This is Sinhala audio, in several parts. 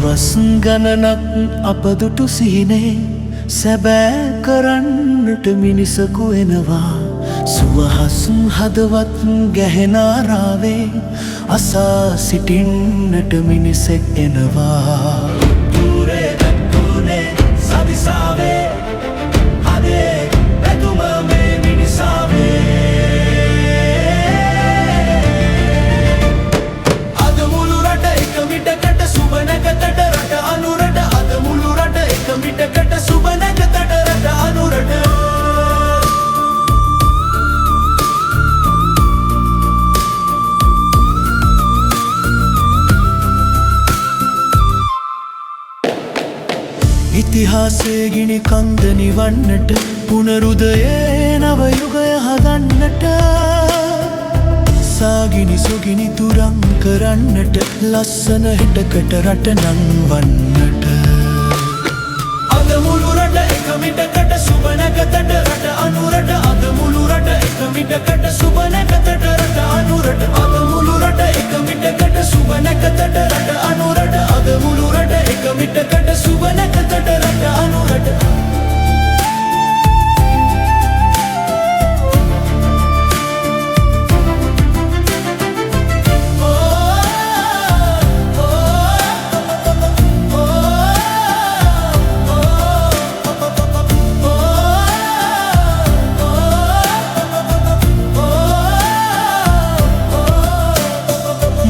දවස් ගණනක් අප දුටු සිහිනේ සැබෑ කරන්නට මිනිසකු එනවා. සුවහස් හදවත් ගැහෙන රාවේ අසා සිටින්නට මිනිසෙක් එනවා. දුරේ දැක්කුනේ සදිසාවේ හදේ පැතුම මේ මිනිසාවේ. අද මුළු රට එක මිටකට සුබ නැකතට රට අනුරට. අද මුළු රට එක මිටකට සුබ නැකතට රට අනුරට. ඉතිහාසයේ ගිනි කන්ද නිවන්නට පුනරුදයේ නව යුගය හදන්නට සාගිනි සොගිනි තුරන් කරන්නට ලස්සන හිටකට රට නංවන්නට. අද මුළු රට එක මිටකට සුබ නැකතට රට අනුරට. අද මුළු රට එක මිටකට සුබ නැකතට රට අනුරට. අද මුළු රට එක මිටකට සුබ නැකතට රට අනුරට. අද මුළු රට එක මිටකට සුබ නැකතට රට අනුරට.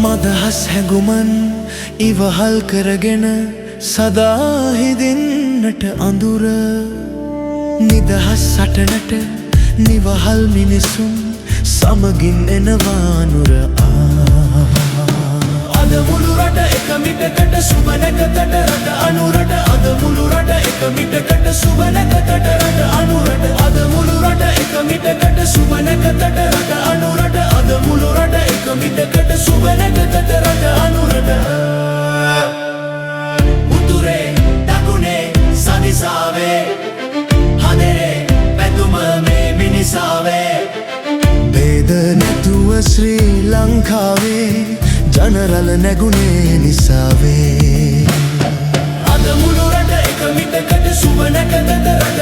මදහස් හැඟුමන් ඉවහල් කරගෙන සදා හිදින්නට අඳුර. නිදහස් සටනට නිවහල් මිනිසුන් සමගින් එනවා නුර. අද මුළු රට එක මිටකට සුබ නැකතට රට අනුරට. අද මුළු රට එක මිටකට සුබ නැකතට රට අනුරට. අද මුළු රට එක මිටකට සුබ නැකතට රට අනුරට. අද මුළු රට එක මිටකට සුබ නැකතට රට අනුරට. උතුරේ දකුණේ සදිසාවේ හදේ පැතුම මේ මිනිසාවේ. බේද නැතුව ශ්‍රී ලංකාවේ ජනරල නැගුණේ නිසාවේ. අද මුළු රට එක මිටකට සුබ නැකතට රට